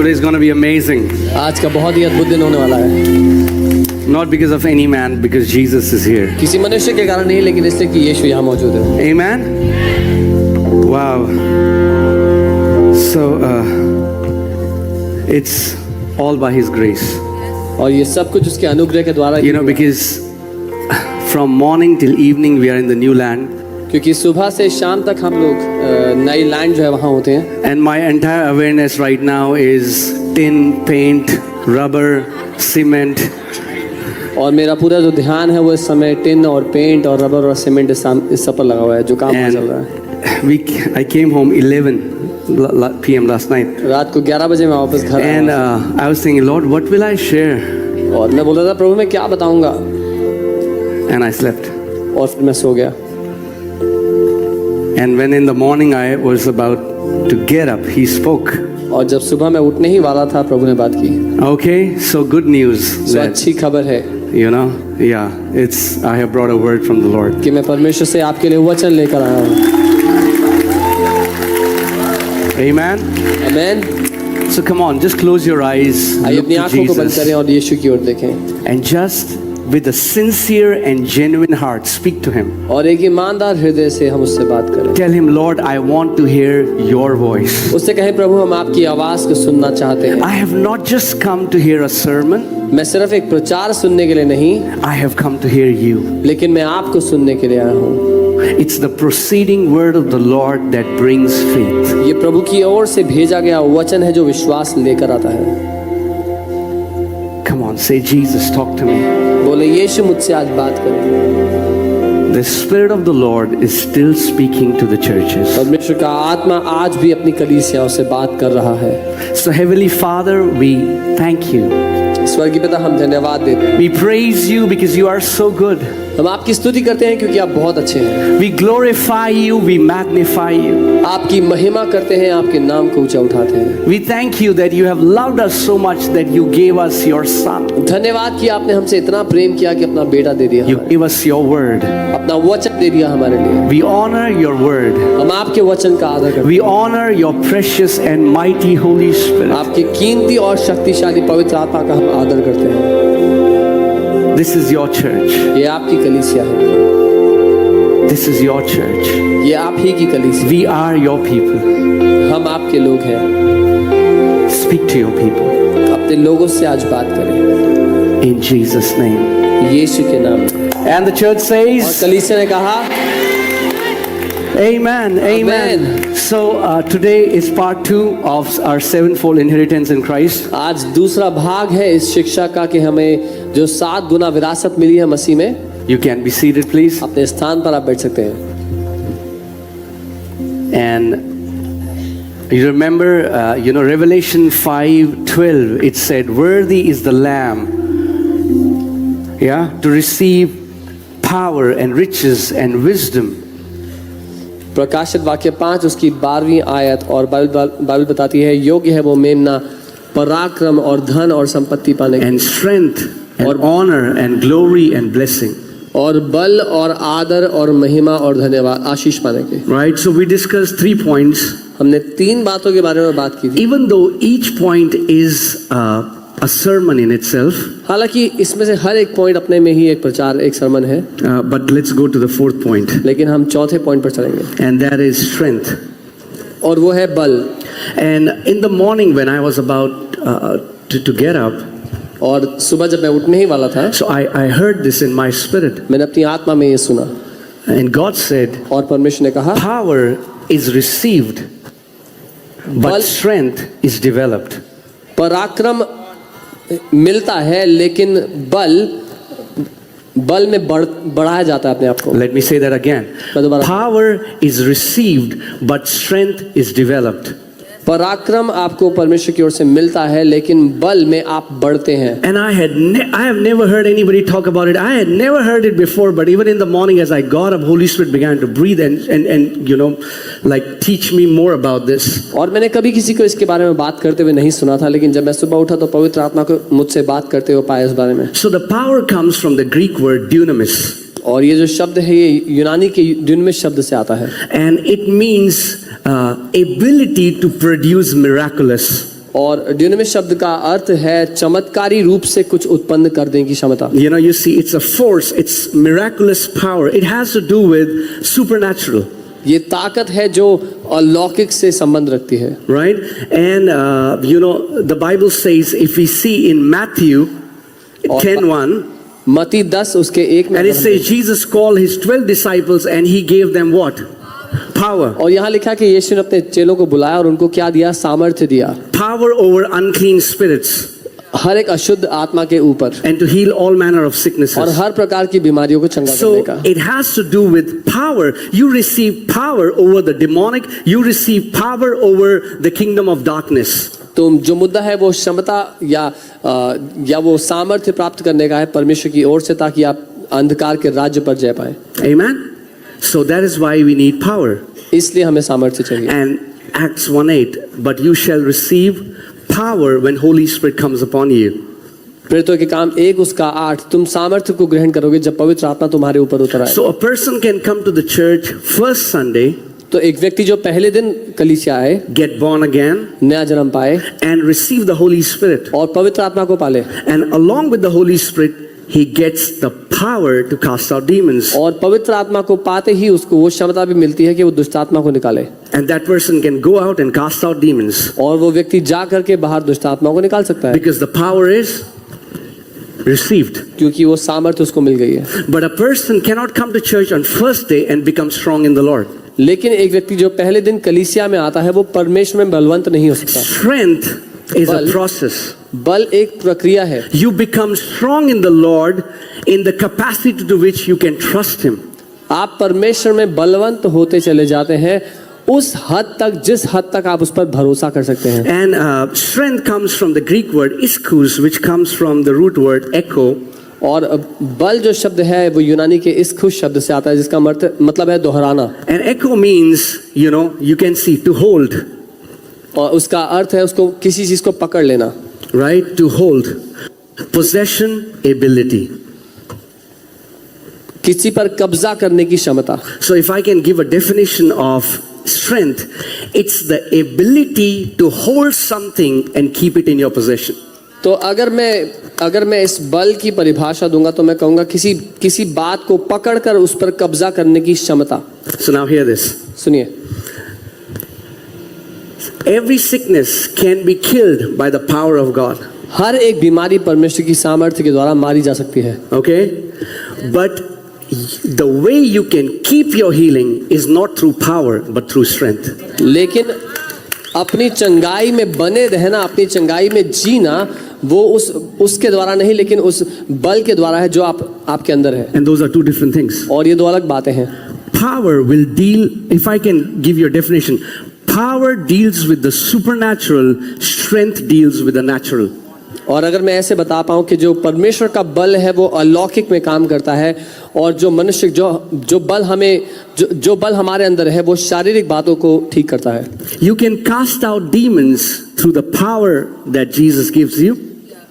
Today is going to be amazing. आज का बहुत ही अद्भुत दिन होने वाला है, Not because of any man, because Jesus is here. किसी मनुष्य के कारण नहीं, लेकिन इसलिए कि यीशु यहाँ मौजूद है। Amen. Wow. So it's all by His grace. और ये सब कुछ उसके अनुग्रह के द्वारा You know, because from morning till evening we are in the new land. क्योंकि सुबह से शाम तक हम लोग नई लैंड जो है वहाँ होते हैं। And my entire awareness right now is tin, paint, rubber, cement. और मेरा पूरा जो ध्यान है वो इस समय टिन और पेंट और रबर और सीमेंट इस सब पर लगा हुआ है, जो काम चल रहा है। I came home 11 p.m. last night. रात को 11 बजे मैं वापस घर आया। And I was thinking, Lord, what will I share? और मैं बोल रहा था, प्रभु मैं क्या बताऊंगा? And I slept. और फिर मैं सो गया। And when in the morning I was about to get up, He spoke. और जब सुबह मैं उठने ही वाला था, प्रभु ने बात की। Okay, so good news. So अच्छी खबर है, You know, yeah, I have brought a word from the Lord. कि मैं परमेश्वर से आपके लिए वचन लेकर आया हूँ। Amen. Amen. So come on, just close your eyes. आइए Look अपनी to आंखों को बंद करें Jesus. और यीशु की ओर देखें। And just with a sincere and genuine heart, speak to Him. और एक ईमानदार हृदय से हम उससे बात करें। Tell Him, Lord, I want to hear your voice. उससे कहें, प्रभु हम आपकी आवाज़ को सुनना चाहते हैं। I have not just come to hear a sermon. मैं सिर्फ एक प्रचार सुनने के लिए नहीं, I have come to hear you. लेकिन मैं आपको सुनने के लिए आया हूँ। It's the proceeding word of the Lord that brings faith. ये प्रभु की ओर से भेजा गया वचन है जो विश्वास लेकर आता है। Come on, say, Jesus, talk to me. बोले, यीशु मुझसे आज बात करें। The Spirit of the Lord is still speaking to the churches. परमेश्वर का आत्मा आज भी अपनी कलीसियाओं से बात कर रहा है। So, Heavenly Father, we thank you. स्वर्गीय पिता, हम धन्यवाद देते हैं। We praise you because you are so good. हम आपकी स्तुति करते हैं क्योंकि आप बहुत अच्छे हैं। We glorify you, we magnify you. आपकी महिमा करते हैं, आपके नाम को ऊंचा उठाते हैं। We thank you that you have loved us so much that you gave us your Son. धन्यवाद कि आपने हमसे इतना प्रेम किया कि अपना बेटा दे दिया, You gave us your word. अपना वचन दे दिया हमारे लिए। We honor your word. हम आपके वचन का आदर करते We honor your precious and mighty Holy हैं। Spirit. आपकी कीमती और शक्तिशाली पवित्र आत्मा का हम आदर करते हैं। This is your church. ये आपकी कलीसिया है। This is your church. ये आप ही की कलीसिया। We are your people. हम आपके लोग हैं। Speak to your people. अपने लोगों से आज बात करें। In Jesus' name. यीशु के नाम में। And the church और says, कलीसिया ने कहा, Amen. Amen. So today is part 2 of our sevenfold inheritance in Christ. आज दूसरा भाग है इस शिक्षा का कि हमें जो 7 गुना विरासत मिली है मसीह में। You can be seated, please. अपने स्थान पर आप बैठ सकते हैं। And you remember, Revelation 5:12. It said, "Worthy is the Lamb, to receive power and riches and wisdom." प्रकाशित वाक्य 5 उसकी 12वीं आयत, और बाइबल बताती है, योग्य है वो मेमना पराक्रम और धन और संपत्ति पाने And strength and honor and glory and blessing. और बल और आदर और महिमा और धन्यवाद आशीष पाने के। Right, so we discussed 3 points. हमने 3 बातों के बारे में बात की थी। Even though each point is a sermon in itself, हालांकि इसमें से हर एक पॉइंट अपने में ही एक प्रचार, एक सरमन है, but let's go to the 4th point. लेकिन हम चौथे पॉइंट पर चलेंगे, And that is strength. और वो है बल। And in the morning when I was about to get up, और सुबह जब मैं उठने ही वाला था, so I heard this in my spirit. मैंने अपनी आत्मा में ये सुना, And God said, और परमेश्वर ने कहा, power is received, but strength is developed. पराक्रम मिलता है लेकिन बल में बढ़ाया जाता है अपने आप को। Let me say that again. Power is received, but strength is developed. पराक्रम आपको परमेश्वर की ओर से मिलता है, लेकिन बल में आप बढ़ते हैं। And I have never heard anybody talk about it. I had never heard it before, but even in the morning as I got up, Holy Spirit began to breathe and like teach me more about this. और मैंने कभी किसी को इसके बारे में बात करते हुए नहीं सुना था, लेकिन जब मैं सुबह उठा तो पवित्र आत्मा को मुझसे बात करते हुए पाया इस बारे में। So the power comes from the Greek word dunamis. और ये जो शब्द है ये यूनानी के ड्यूनामिस शब्द से आता है। And it means ability to produce miraculous. और ड्यूनामिस शब्द का अर्थ है चमत्कारी रूप से कुछ उत्पन्न करने की क्षमता। You know, you see, it's a force, it's miraculous power. It has to do with supernatural, ये ताकत है जो अलौकिक से संबंध रखती है, right? And, you know, the Bible says, if we see in Matthew 10:1, मत्ती 10 उसके 1 में and it says, Jesus called his 12 disciples and he gave them what? Power. और यहाँ लिखा कि यीशु ने अपने चेलों को बुलाया और उनको क्या दिया? सामर्थ्य दिया, Power over unclean spirits हर एक अशुद्ध आत्मा के ऊपर and to heal all manner of और sicknesses. हर प्रकार की बीमारियों को चंगा So करने का। it has to do with power. You receive power over the demonic. You receive power over the kingdom of darkness. तो जो मुद्दा है वो क्षमता या वो सामर्थ्य प्राप्त करने का है परमेश्वर की ओर से, ताकि आप अंधकार के राज्य पर जय पाए। Amen. So that is why we need power. इसलिए हमें सामर्थ्य चाहिए। And Acts 1:8, but you shall receive power when Holy Spirit comes upon you. प्रेरितों के काम 1 उसका 8, तुम सामर्थ्य को ग्रहण करोगे जब पवित्र आत्मा तुम्हारे ऊपर उतर आए। So a person can come to the church first Sunday, तो एक व्यक्ति जो पहले दिन कलीसिया आए, get born again, नया जन्म पाए and receive the Holy Spirit. और पवित्र आत्मा को पाले, And along with the Holy Spirit, he gets the power to cast out demons. और पवित्र आत्मा को पाते ही उसको वो क्षमता भी मिलती है कि वो दुष्ट आत्मा को निकाले, And that person can go out and cast out demons. और वो व्यक्ति जा करके बाहर दुष्ट आत्मा को निकाल सकता है, Because the power is received. क्योंकि वो सामर्थ्य उसको मिल गई है। But a person cannot come to church on first day and become strong in the Lord. लेकिन एक व्यक्ति जो पहले दिन कलीसिया में आता है वो परमेश्वर में बलवंत नहीं हो सकता। Strength is a Bal. process. बल एक प्रक्रिया है। You become strong in the Lord in the capacity to which you can trust Him. आप परमेश्वर में बलवंत होते चले जाते हैं उस हद तक जिस हद तक आप उस पर भरोसा कर सकते हैं। And strength comes from the Greek word ischus, which comes from the root word echo. और बल जो शब्द है वो यूनानी के इस खुश शब्द से आता है जिसका मतलब है दोहराना। And echo means, you know, you can see to hold, और उसका अर्थ है उसको किसी चीज को पकड़ लेना। right? To hold. Possession, ability. किसी पर कब्जा करने की क्षमता। So if I can give a definition of strength, it's the ability to hold something and keep it in your possession. तो अगर मैं इस बल की परिभाषा दूंगा तो मैं कहूंगा किसी बात को पकड़कर उस पर कब्जा करने की क्षमता। So now hear this. सुनिए, Every sickness can be killed by the power of God. हर एक बीमारी परमेश्वर की सामर्थ्य के द्वारा मारी जा सकती है, Okay? But the way you can keep your healing is not through power but through strength. लेकिन अपनी चंगाई में बने रहना, अपनी चंगाई में जीना वो उसके द्वारा नहीं लेकिन उस बल के द्वारा है जो आपके अंदर है। And those are two different things. और ये दो अलग बातें हैं। Power will deal, if I can give you a definition, power deals with the supernatural, strength deals with the natural. और अगर मैं ऐसे बता पाऊं कि जो परमेश्वर का बल है वो अलौकिक में काम करता है और जो मनुष्य जो बल हमारे अंदर है वो शारीरिक बातों को ठीक करता है। You can cast out demons through the power that Jesus gives you.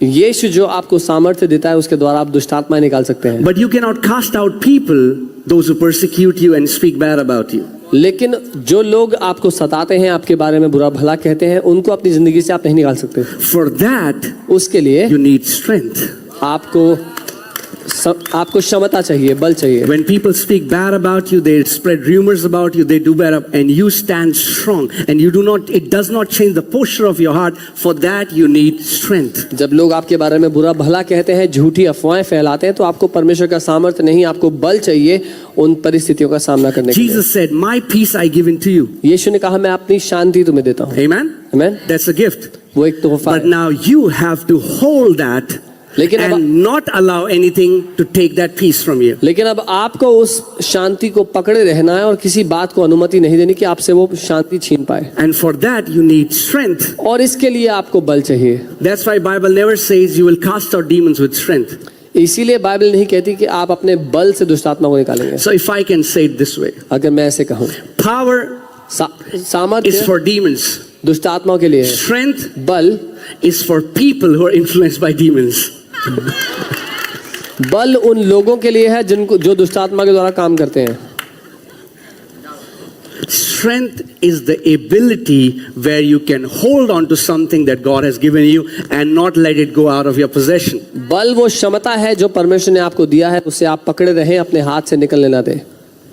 यीशु जो आपको सामर्थ्य देता है उसके द्वारा आप दुष्टात्माएं निकाल सकते हैं। But you cannot cast out people, those who persecute you and speak bad about you. लेकिन जो लोग आपको सताते हैं, आपके बारे में बुरा भला कहते हैं, उनको अपनी जिंदगी से आप नहीं निकाल सकते। For that, उसके लिए you need strength. आपको क्षमता चाहिए, बल चाहिए। When people speak bad about you, they spread rumors about you, they do bad, and you stand strong, and it does not change the posture of your heart. For that, you need strength. जब लोग आपके बारे में बुरा भला कहते हैं, झूठी अफवाहें फैलाते हैं, तो आपको परमेश्वर का सामर्थ्य नहीं, आपको बल चाहिए उन परिस्थितियों का सामना करने के लिए। Jesus said, "My peace I give unto you." यीशु ने कहा, मैं अपनी शांति तुम्हें देता हूँ। Amen. Amen? That's a gift. वो एक तोहफा But है। now you have to hold that लेकिन अब and not allow anything to take that peace from you. लेकिन अब आपको उस शांति को पकड़े रहना है और किसी बात को अनुमति नहीं देनी कि आपसे वो शांति छीन पाए। And for that you need strength. और इसके लिए आपको बल चाहिए। That's why Bible never says you will cast out demons with strength. इसीलिए बाइबल नहीं कहती कि आप अपने बल से दुष्ट आत्मा को निकालेंगे। So if I can say it this way, अगर मैं ऐसे कहूँ, power is सामर्थ्य for demons. दुष्ट आत्माओं के लिए है, Strength बल is for people who are influenced by demons. बल उन लोगों के लिए है जो दुष्ट आत्मा के द्वारा काम करते हैं। strength is the ability where you can hold on to something that God has given you and not let it go out of your possession. बल वो क्षमता है जो परमेश्वर ने आपको दिया है, उसे आप पकड़े रहें, अपने हाथ से निकलने ना दें.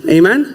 Amen.